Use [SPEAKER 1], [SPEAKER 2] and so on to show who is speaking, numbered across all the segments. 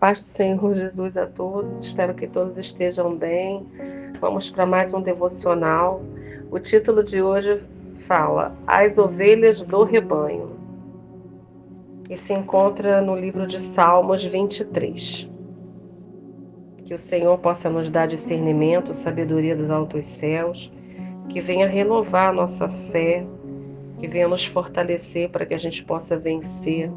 [SPEAKER 1] paz do Senhor Jesus a todos, espero que todos estejam bem. Vamos para mais um devocional. O título de hoje fala As Ovelhas do Rebanho e se encontra no livro de Salmos 23. Que o Senhor possa nos dar discernimento, sabedoria dos altos céus, que venha renovar a nossa fé, que venha nos fortalecer para que a gente possa vencer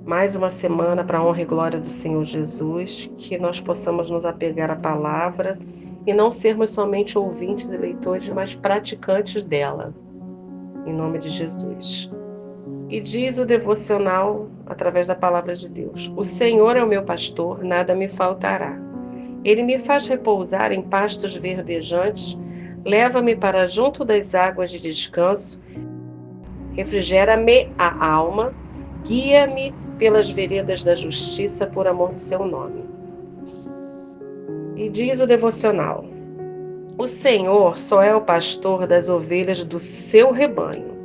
[SPEAKER 1] mais uma semana para a honra e glória do Senhor Jesus, que nós possamos nos apegar à palavra e não sermos somente ouvintes e leitores, mas praticantes dela, em nome de Jesus. E diz o devocional, através da palavra de Deus: O Senhor é o meu pastor, nada me faltará. Ele me faz repousar em pastos verdejantes, leva-me para junto das águas de descanso, refrigera-me a alma, guia-me pelas veredas da justiça por amor do seu nome. E diz o devocional: O Senhor só é o pastor das ovelhas do seu rebanho.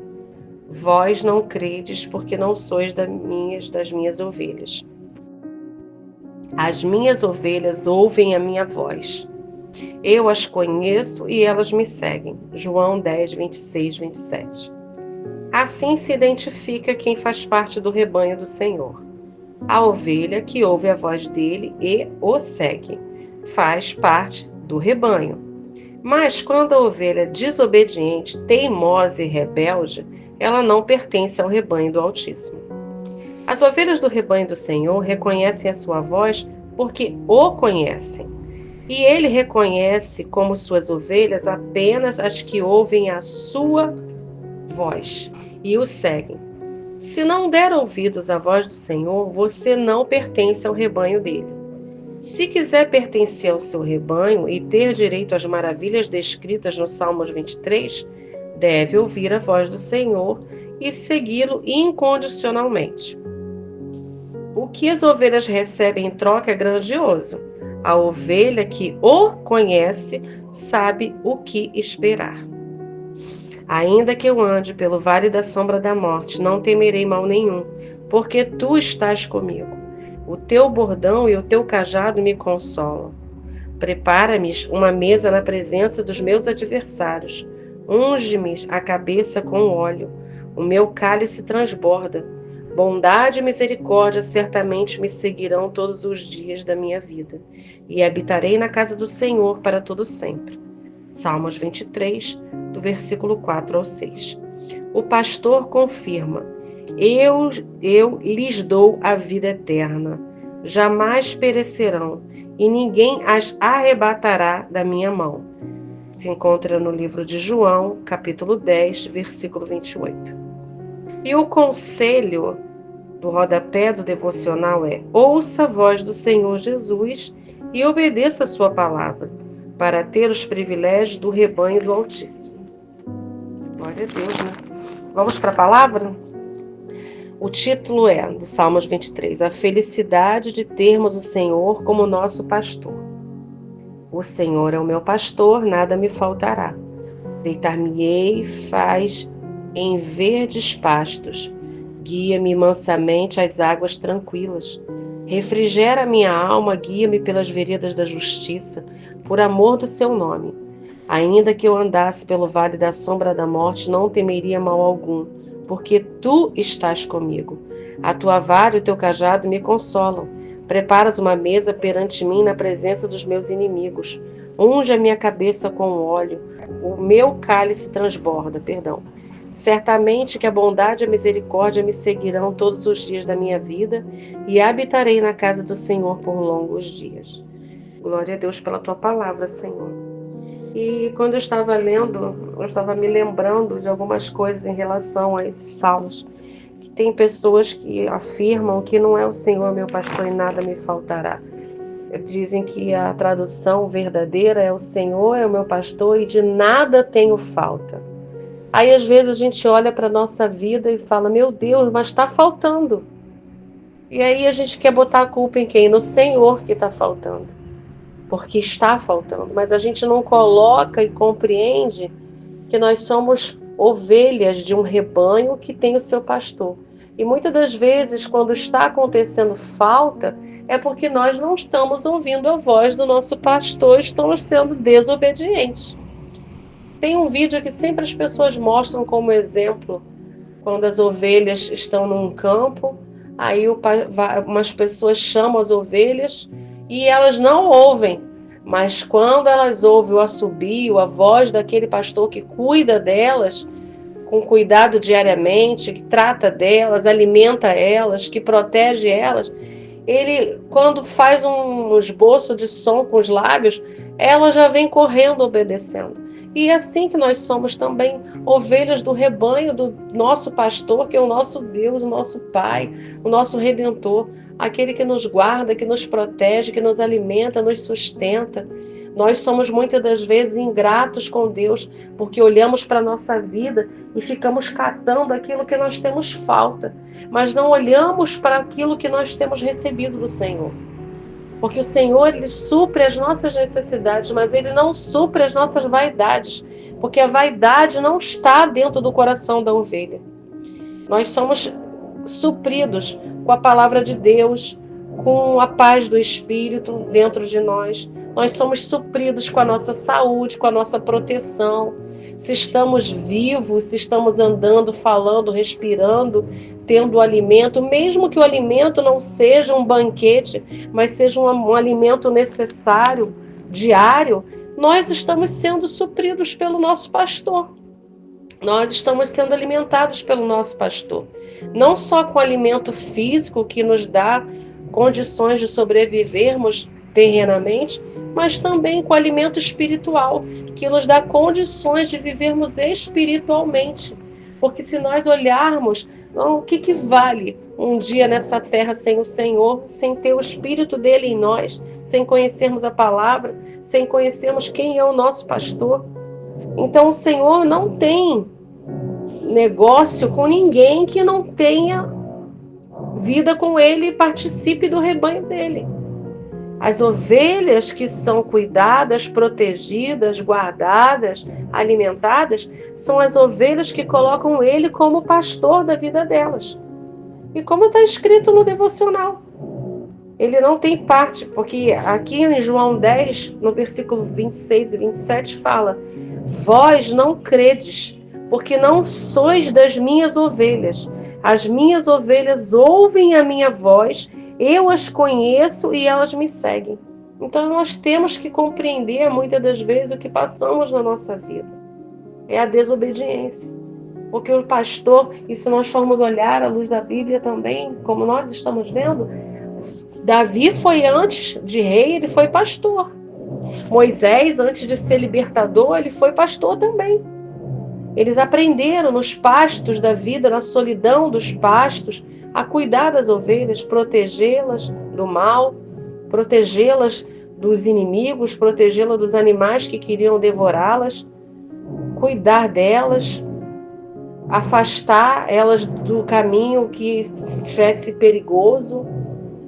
[SPEAKER 1] Vós não credes porque não sois das minhas ovelhas. As minhas ovelhas ouvem a minha voz. Eu as conheço e elas me seguem. João 10, 26, 27. Assim se identifica quem faz parte do rebanho do Senhor. A ovelha que ouve a voz dele e o segue faz parte do rebanho. Mas quando a ovelha é desobediente, teimosa e rebelde, ela não pertence ao rebanho do Altíssimo. As ovelhas do rebanho do Senhor reconhecem a sua voz porque o conhecem. E ele reconhece como suas ovelhas apenas as que ouvem a sua voz e o seguem. Se não der ouvidos à voz do Senhor, você não pertence ao rebanho dele. Se quiser pertencer ao seu rebanho e ter direito às maravilhas descritas no Salmos 23, deve ouvir a voz do Senhor e segui-lo incondicionalmente. O que as ovelhas recebem em troca é grandioso. A ovelha que o conhece sabe o que esperar. Ainda que eu ande pelo vale da sombra da morte, não temerei mal nenhum, porque tu estás comigo. O teu bordão e o teu cajado me consolam. Prepara-me uma mesa na presença dos meus adversários. Unge-me a cabeça com óleo. O meu cálice transborda. Bondade e misericórdia certamente me seguirão todos os dias da minha vida, e habitarei na casa do Senhor para todo sempre. Salmos 23, do versículo 4 ao 6. O pastor confirma: Eu lhes dou a vida eterna, jamais perecerão, e ninguém as arrebatará da minha mão. Se encontra no livro de João, capítulo 10, versículo 28. E o conselho do rodapé do devocional é: ouça a voz do Senhor Jesus e obedeça a sua palavra, para ter os privilégios do rebanho do Altíssimo. Glória a Deus, né? Vamos para a palavra? O título é, do Salmos 23, A felicidade de termos o Senhor como nosso pastor. O Senhor é o meu pastor, nada me faltará. Deitar-me-ei, faz em verdes pastos. Guia-me mansamente às águas tranquilas. Refrigera minha alma, guia-me pelas veredas da justiça, por amor do seu nome. Ainda que eu andasse pelo vale da sombra da morte, não temeria mal algum, porque tu estás comigo. A tua vara e o teu cajado me consolam. Preparas uma mesa perante mim na presença dos meus inimigos. Unge a minha cabeça com óleo, o meu cálice transborda, Certamente que a bondade e a misericórdia me seguirão todos os dias da minha vida e habitarei na casa do Senhor por longos dias. Glória a Deus pela tua palavra, Senhor. E quando eu estava lendo, eu estava me lembrando de algumas coisas em relação a esses salmos, que tem pessoas que afirmam que não é o Senhor meu pastor e nada me faltará. Dizem que a tradução verdadeira é: o Senhor é o meu pastor e de nada tenho falta. Aí às vezes a gente olha para a nossa vida e fala: meu Deus, mas está faltando. E aí a gente quer botar a culpa em quem? No Senhor que está faltando. Porque está faltando. Mas a gente não coloca e compreende que nós somos ovelhas de um rebanho que tem o seu pastor. E muitas das vezes, quando está acontecendo falta, é porque nós não estamos ouvindo a voz do nosso pastor, estamos sendo desobedientes. Tem um vídeo que sempre as pessoas mostram como exemplo, quando as ovelhas estão num campo, aí umas pessoas chamam as ovelhas e elas não ouvem, mas quando elas ouvem o assobio, a voz daquele pastor que cuida delas, com cuidado diariamente, que trata delas, alimenta elas, que protege elas, ele, quando faz um esboço de som com os lábios, ela já vem correndo obedecendo. E é assim que nós somos também ovelhas do rebanho do nosso pastor, que é o nosso Deus, o nosso Pai, o nosso Redentor, aquele que nos guarda, que nos protege, que nos alimenta, nos sustenta. Nós somos muitas das vezes ingratos com Deus, porque olhamos para a nossa vida e ficamos catando aquilo que nós temos falta, mas não olhamos para aquilo que nós temos recebido do Senhor. Porque o Senhor, Ele supre as nossas necessidades, mas Ele não supre as nossas vaidades, porque a vaidade não está dentro do coração da ovelha. Nós somos supridos com a palavra de Deus, com a paz do Espírito dentro de nós. Nós somos supridos com a nossa saúde, com a nossa proteção. Se estamos vivos, se estamos andando, falando, respirando, tendo alimento, mesmo que o alimento não seja um banquete, mas seja um alimento necessário, diário, nós estamos sendo supridos pelo nosso pastor. Nós estamos sendo alimentados pelo nosso pastor. Não só com alimento físico que nos dá condições de sobrevivermos terrenamente, mas também com alimento espiritual, que nos dá condições de vivermos espiritualmente. Porque se nós olharmos, o que vale um dia nessa terra sem o Senhor, sem ter o Espírito dele em nós, sem conhecermos a palavra, sem conhecermos quem é o nosso pastor? Então o Senhor não tem negócio com ninguém que não tenha vida com ele e participe do rebanho dele. As ovelhas que são cuidadas, protegidas, guardadas, alimentadas, são as ovelhas que colocam ele como pastor da vida delas. E como está escrito no devocional, ele não tem parte, porque aqui em João 10, no versículo 26 e 27, fala: vós não credes, porque não sois das minhas ovelhas. As minhas ovelhas ouvem a minha voz, eu as conheço e elas me seguem. Então nós temos que compreender muitas das vezes o que passamos na nossa vida. É a desobediência. Porque o pastor, e se nós formos olhar à luz da Bíblia também, como nós estamos vendo, Davi foi antes de rei, ele foi pastor. Moisés, antes de ser libertador, ele foi pastor também. Eles aprenderam nos pastos da vida, na solidão dos pastos, a cuidar das ovelhas, protegê-las do mal, protegê-las dos inimigos, protegê-las dos animais que queriam devorá-las, cuidar delas, afastar elas do caminho que estivesse perigoso.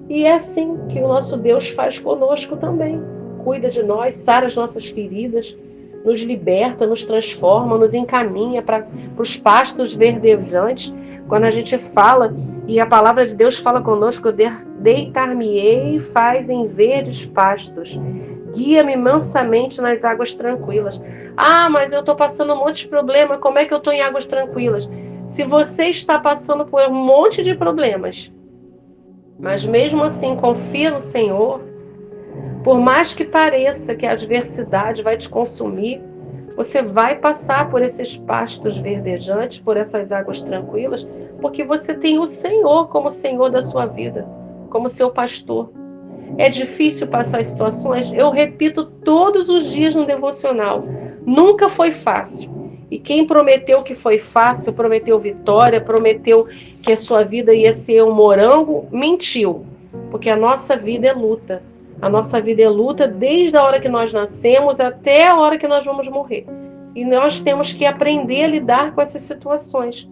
[SPEAKER 1] E é assim que o nosso Deus faz conosco também. Cuida de nós, sara as nossas feridas, nos liberta, nos transforma, nos encaminha para os pastos verdejantes. Quando a gente fala, e a palavra de Deus fala conosco, deitar-me-ei, faz em verdes pastos, guia-me mansamente nas águas tranquilas. Ah, mas eu estou passando um monte de problema, como é que eu estou em águas tranquilas? Se você está passando por um monte de problemas, mas mesmo assim confia no Senhor, por mais que pareça que a adversidade vai te consumir, você vai passar por esses pastos verdejantes, por essas águas tranquilas, porque você tem o Senhor como Senhor da sua vida, como seu pastor. É difícil passar as situações? Eu repito todos os dias no devocional. Nunca foi fácil. E quem prometeu que foi fácil, prometeu vitória, prometeu que a sua vida ia ser um morango, mentiu. Porque a nossa vida é luta. A nossa vida é luta desde a hora que nós nascemos até a hora que nós vamos morrer. E nós temos que aprender a lidar com essas situações.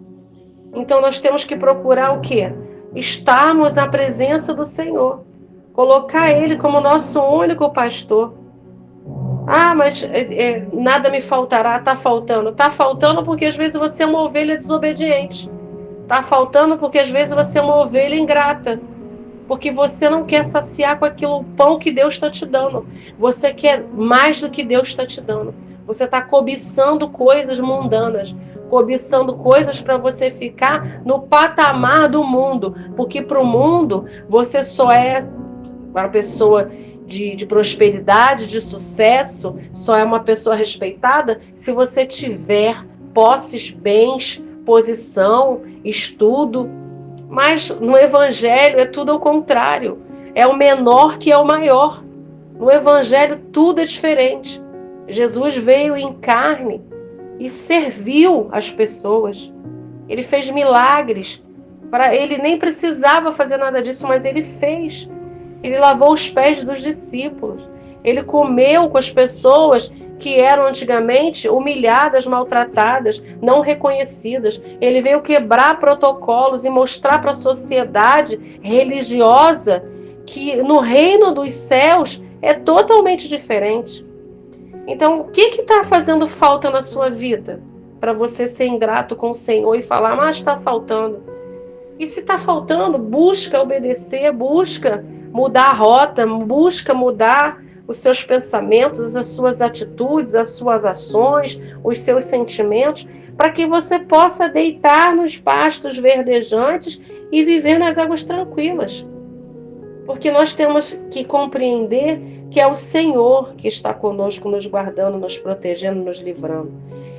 [SPEAKER 1] Então nós temos que procurar o quê? Estarmos na presença do Senhor. Colocar Ele como nosso único pastor. Ah, mas nada me faltará, está faltando. Está faltando porque às vezes você é uma ovelha desobediente. Está faltando porque às vezes você é uma ovelha ingrata, porque você não quer saciar com aquilo o pão que Deus está te dando. Você quer mais do que Deus está te dando. Você está cobiçando coisas mundanas, cobiçando coisas para você ficar no patamar do mundo, porque para o mundo você só é uma pessoa de prosperidade, de sucesso, só é uma pessoa respeitada se você tiver posses, bens, posição, estudo. Mas no Evangelho é tudo ao contrário. É o menor que é o maior. No Evangelho tudo é diferente. Jesus veio em carne e serviu as pessoas. Ele fez milagres. Ele nem precisava fazer nada disso, mas ele fez. Ele lavou os pés dos discípulos. Ele comeu com as pessoas que eram antigamente humilhadas, maltratadas, não reconhecidas. Ele veio quebrar protocolos e mostrar para a sociedade religiosa que no reino dos céus é totalmente diferente. Então, o que está fazendo falta na sua vida para você ser ingrato com o Senhor e falar, mas está faltando? E se está faltando, busca obedecer, busca mudar a rota, busca mudar os seus pensamentos, as suas atitudes, as suas ações, os seus sentimentos, para que você possa deitar nos pastos verdejantes e viver nas águas tranquilas. Porque nós temos que compreender que é o Senhor que está conosco, nos guardando, nos protegendo, nos livrando.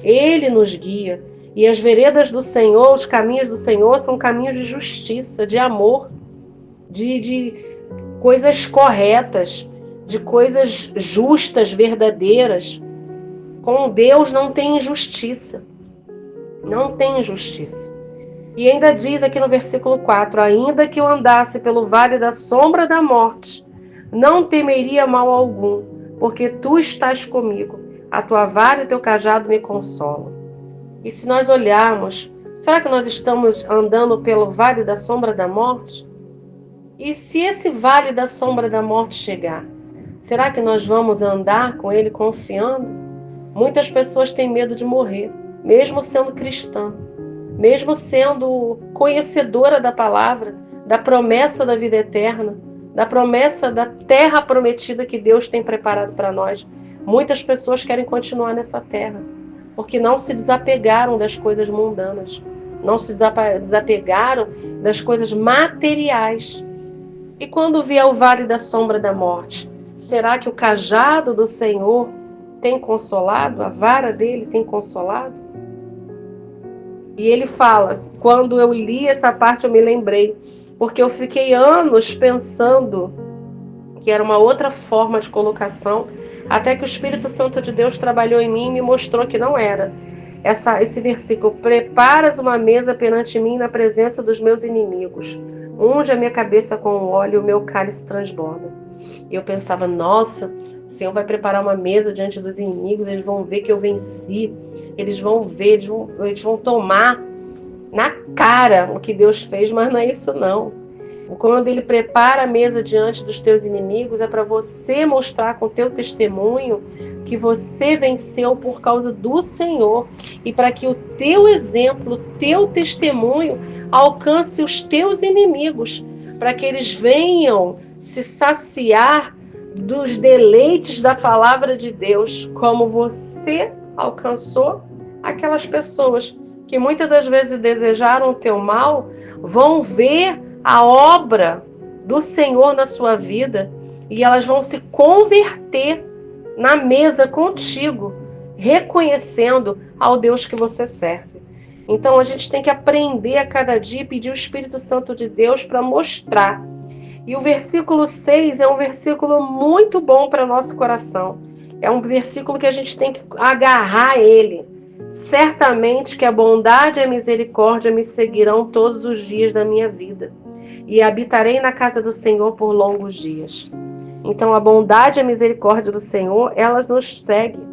[SPEAKER 1] Ele nos guia. E as veredas do Senhor, os caminhos do Senhor, são caminhos de justiça, de amor, de coisas corretas, de coisas justas, verdadeiras. Com Deus não tem injustiça. Não tem injustiça. E ainda diz aqui no versículo 4, ainda que eu andasse pelo vale da sombra da morte, não temeria mal algum, porque tu estás comigo, a tua vara e o teu cajado me consolam. E se nós olharmos, será que nós estamos andando pelo vale da sombra da morte? E se esse vale da sombra da morte chegar, será que nós vamos andar com ele confiando? Muitas pessoas têm medo de morrer, mesmo sendo cristã, mesmo sendo conhecedora da palavra, da promessa da vida eterna, da promessa da terra prometida que Deus tem preparado para nós. Muitas pessoas querem continuar nessa terra, porque não se desapegaram das coisas mundanas, não se desapegaram das coisas materiais. E quando vier o vale da sombra da morte, será que o cajado do Senhor tem consolado? A vara dele tem consolado? E ele fala, quando eu li essa parte eu me lembrei, porque eu fiquei anos pensando que era uma outra forma de colocação, até que o Espírito Santo de Deus trabalhou em mim e me mostrou que não era. Esse versículo, preparas uma mesa perante mim na presença dos meus inimigos. Unge a minha cabeça com óleo e o meu cálice transborda. E eu pensava, nossa, o Senhor vai preparar uma mesa diante dos inimigos, eles vão ver que eu venci, eles vão ver, eles vão tomar na cara o que Deus fez, mas não é isso não. Quando ele prepara a mesa diante dos teus inimigos, é para você mostrar com o teu testemunho que você venceu por causa do Senhor e para que o teu exemplo, o teu testemunho alcance os teus inimigos, para que eles venham se saciar dos deleites da palavra de Deus, como você alcançou aquelas pessoas que muitas das vezes desejaram o teu mal, vão ver a obra do Senhor na sua vida e elas vão se converter na mesa contigo, reconhecendo ao Deus que você serve. Então a gente tem que aprender a cada dia e pedir o Espírito Santo de Deus para mostrar. E o versículo 6 é um versículo muito bom para nosso coração. É um versículo que a gente tem que agarrar ele. Certamente que a bondade e a misericórdia me seguirão todos os dias da minha vida, e habitarei na casa do Senhor por longos dias. Então a bondade e a misericórdia do Senhor, elas nos seguem,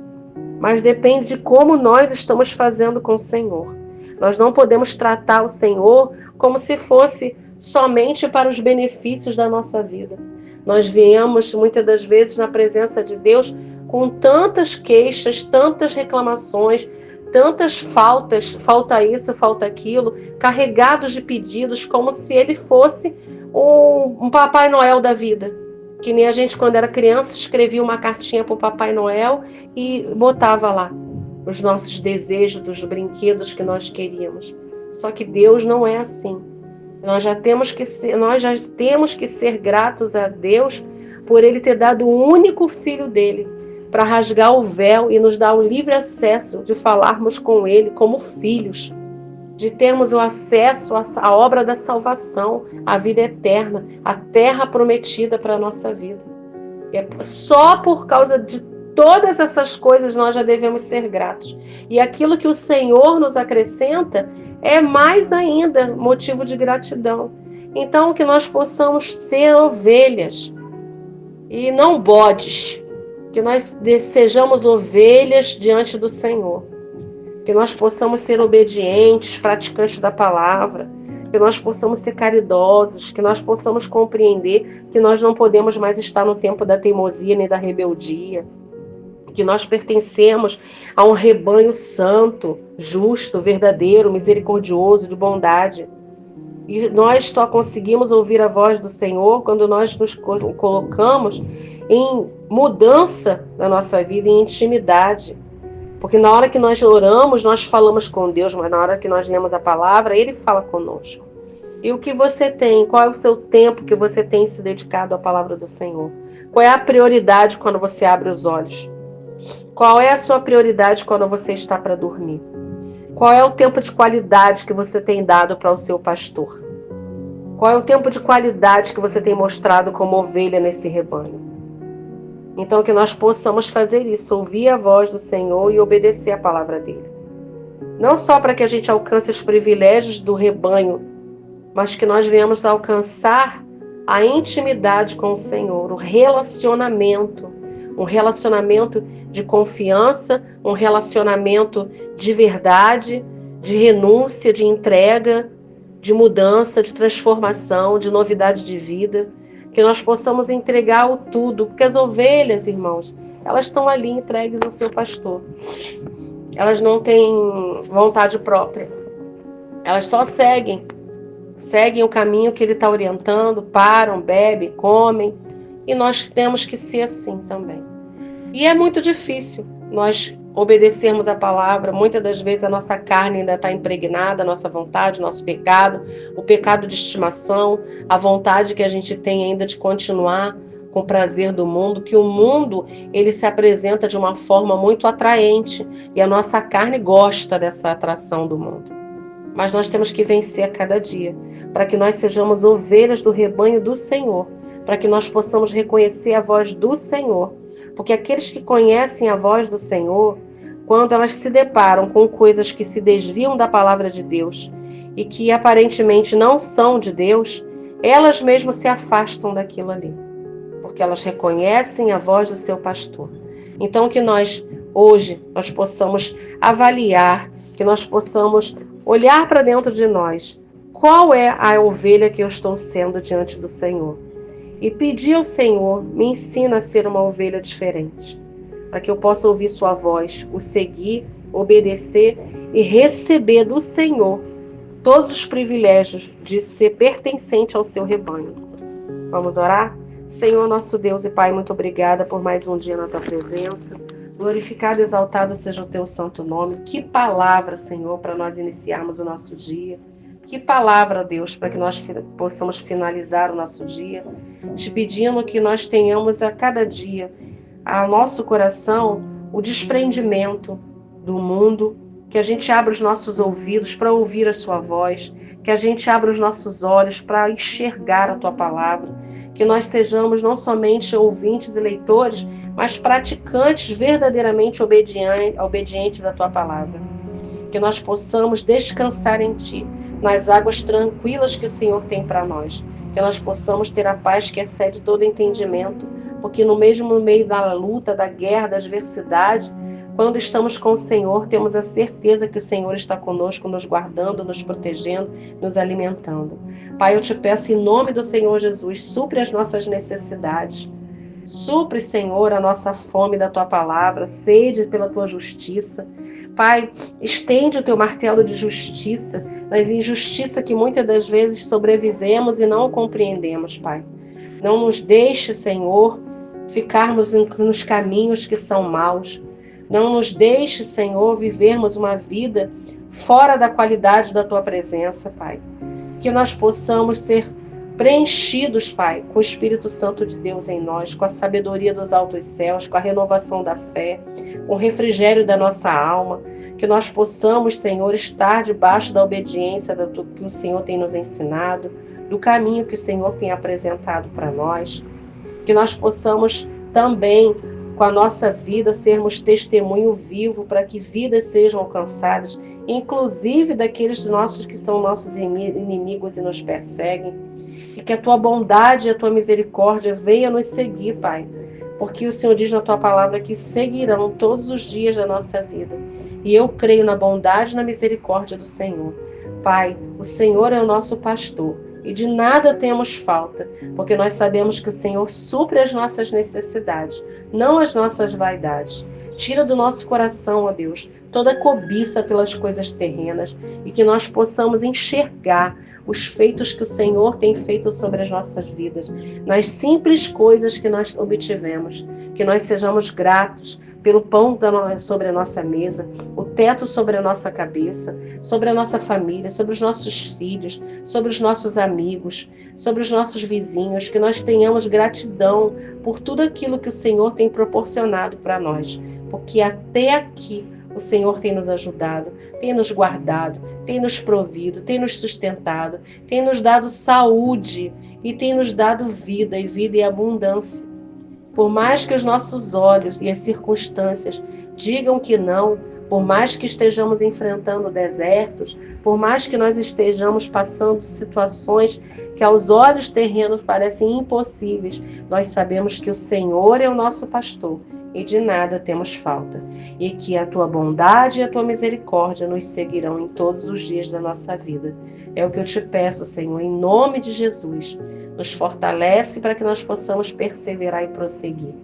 [SPEAKER 1] mas depende de como nós estamos fazendo com o Senhor. Nós não podemos tratar o Senhor como se fosse somente para os benefícios da nossa vida. Nós viemos muitas das vezes na presença de Deus com tantas queixas, tantas reclamações, tantas faltas, falta isso, falta aquilo, carregados de pedidos, como se ele fosse um Papai Noel da vida. Que nem a gente, quando era criança, escrevia uma cartinha para o Papai Noel e botava lá os nossos desejos, dos brinquedos que nós queríamos. Só que Deus não é assim. Nós já temos que ser gratos a Deus por Ele ter dado o único filho dele para rasgar o véu e nos dar o livre acesso de falarmos com Ele como filhos, de termos o acesso à obra da salvação, à vida eterna, à terra prometida para a nossa vida. É só por causa de todas essas coisas nós já devemos ser gratos. E aquilo que o Senhor nos acrescenta é mais ainda motivo de gratidão. Então, que nós possamos ser ovelhas e não bodes. Que nós sejamos ovelhas diante do Senhor. Que nós possamos ser obedientes, praticantes da palavra. Que nós possamos ser caridosos. Que nós possamos compreender que nós não podemos mais estar no tempo da teimosia nem da rebeldia. Que nós pertencemos a um rebanho santo, justo, verdadeiro, misericordioso, de bondade. E nós só conseguimos ouvir a voz do Senhor quando nós nos colocamos em mudança na nossa vida, em intimidade. Porque na hora que nós oramos, nós falamos com Deus, mas na hora que nós lemos a palavra, Ele fala conosco. E o que você tem? Qual é o seu tempo que você tem se dedicado à palavra do Senhor? Qual é a prioridade quando você abre os olhos? Qual é a sua prioridade quando você está para dormir? Qual é o tempo de qualidade que você tem dado para o seu pastor? Qual é o tempo de qualidade que você tem mostrado como ovelha nesse rebanho? Então que nós possamos fazer isso, ouvir a voz do Senhor e obedecer a palavra dele. Não só para que a gente alcance os privilégios do rebanho, mas que nós venhamos alcançar a intimidade com o Senhor, o relacionamento. Um relacionamento de confiança, um relacionamento de verdade, de renúncia, de entrega, de mudança, de transformação, de novidade de vida. Que nós possamos entregar o tudo, porque as ovelhas, irmãos, elas estão ali entregues ao seu pastor. Elas não têm vontade própria. Elas só seguem o caminho que ele está orientando, param, bebem, comem. E nós temos que ser assim também. E é muito difícil nós obedecermos a palavra. Muitas das vezes a nossa carne ainda está impregnada, a nossa vontade, o nosso pecado, o pecado de estimação, a vontade que a gente tem ainda de continuar com o prazer do mundo, que o mundo ele se apresenta de uma forma muito atraente e a nossa carne gosta dessa atração do mundo. Mas nós temos que vencer a cada dia, para que nós sejamos ovelhas do rebanho do Senhor, para que nós possamos reconhecer a voz do Senhor. Porque aqueles que conhecem a voz do Senhor, quando elas se deparam com coisas que se desviam da palavra de Deus e que aparentemente não são de Deus, elas mesmas se afastam daquilo ali, porque elas reconhecem a voz do seu pastor. Então que nós, hoje, nós possamos avaliar, que nós possamos olhar para dentro de nós, qual é a ovelha que eu estou sendo diante do Senhor. E pedir ao Senhor, me ensina a ser uma ovelha diferente, para que eu possa ouvir sua voz, o seguir, obedecer e receber do Senhor todos os privilégios de ser pertencente ao seu rebanho. Vamos orar? Senhor, nosso Deus e Pai, muito obrigada por mais um dia na tua presença. Glorificado e exaltado seja o teu santo nome. Que palavra, Senhor, para nós iniciarmos o nosso dia. Que palavra, Deus, para que nós possamos finalizar o nosso dia, te pedindo que nós tenhamos a cada dia, ao nosso coração, o desprendimento do mundo, que a gente abra os nossos ouvidos para ouvir a sua voz, que a gente abra os nossos olhos para enxergar a tua palavra, que nós sejamos não somente ouvintes e leitores, mas praticantes verdadeiramente obedientes à tua palavra. Que nós possamos descansar em ti, nas águas tranquilas que o Senhor tem para nós. Que nós possamos ter a paz que excede todo entendimento, porque no meio da luta, da guerra, da adversidade, quando estamos com o Senhor, temos a certeza que o Senhor está conosco, nos guardando, nos protegendo, nos alimentando. Pai, eu te peço em nome do Senhor Jesus, supre as nossas necessidades. Supre, Senhor, a nossa fome da tua palavra, sede pela tua justiça. Pai, estende o teu martelo de justiça nas injustiças que muitas das vezes sobrevivemos e não compreendemos, Pai. Não nos deixe, Senhor, ficarmos nos caminhos que são maus. Não nos deixe, Senhor, vivermos uma vida fora da qualidade da tua presença, Pai. Que nós possamos ser preenchidos, Pai, com o Espírito Santo de Deus em nós, com a sabedoria dos altos céus, com a renovação da fé, com o refrigério da nossa alma, que nós possamos, Senhor, estar debaixo da obediência do que o Senhor tem nos ensinado, do caminho que o Senhor tem apresentado para nós, que nós possamos também, com a nossa vida, sermos testemunho vivo para que vidas sejam alcançadas, inclusive daqueles nossos que são nossos inimigos e nos perseguem. E que a tua bondade e a tua misericórdia venha nos seguir, Pai. Porque o Senhor diz na tua palavra que seguirão todos os dias da nossa vida. E eu creio na bondade e na misericórdia do Senhor. Pai, o Senhor é o nosso pastor. E de nada temos falta, porque nós sabemos que o Senhor supre as nossas necessidades, não as nossas vaidades. Tira do nosso coração, ó Deus, toda cobiça pelas coisas terrenas e que nós possamos enxergar os feitos que o Senhor tem feito sobre as nossas vidas, nas simples coisas que nós obtivemos, que nós sejamos gratos pelo pão sobre a nossa mesa, o teto sobre a nossa cabeça, sobre a nossa família, sobre os nossos filhos, sobre os nossos amigos, sobre os nossos vizinhos, que nós tenhamos gratidão por tudo aquilo que o Senhor tem proporcionado para nós, porque até aqui o Senhor tem nos ajudado, tem nos guardado, tem nos provido, tem nos sustentado, tem nos dado saúde e tem nos dado vida e abundância. Por mais que os nossos olhos e as circunstâncias digam que não, por mais que estejamos enfrentando desertos, por mais que nós estejamos passando situações que aos olhos terrenos parecem impossíveis, nós sabemos que o Senhor é o nosso pastor e de nada temos falta, e que a tua bondade e a tua misericórdia nos seguirão em todos os dias da nossa vida. É o que eu te peço, Senhor, em nome de Jesus. Nos fortalece para que nós possamos perseverar e prosseguir.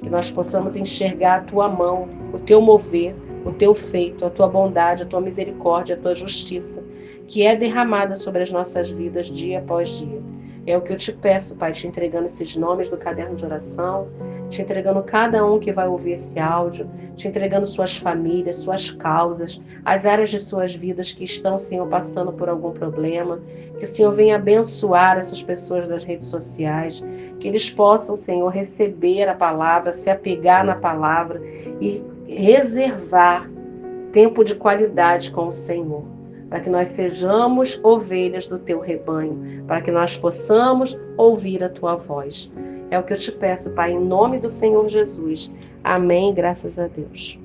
[SPEAKER 1] Que nós possamos enxergar a tua mão, o teu mover, o teu feito, a tua bondade, a tua misericórdia, a tua justiça, que é derramada sobre as nossas vidas dia após dia. É o que eu te peço, Pai, te entregando esses nomes do caderno de oração, te entregando cada um que vai ouvir esse áudio, te entregando suas famílias, suas causas, as áreas de suas vidas que estão, Senhor, passando por algum problema. Que o Senhor venha abençoar essas pessoas das redes sociais, que eles possam, Senhor, receber a palavra, se apegar na palavra e reservar tempo de qualidade com o Senhor, para que nós sejamos ovelhas do teu rebanho, para que nós possamos ouvir a tua voz. É o que eu te peço, Pai, em nome do Senhor Jesus. Amém, graças a Deus.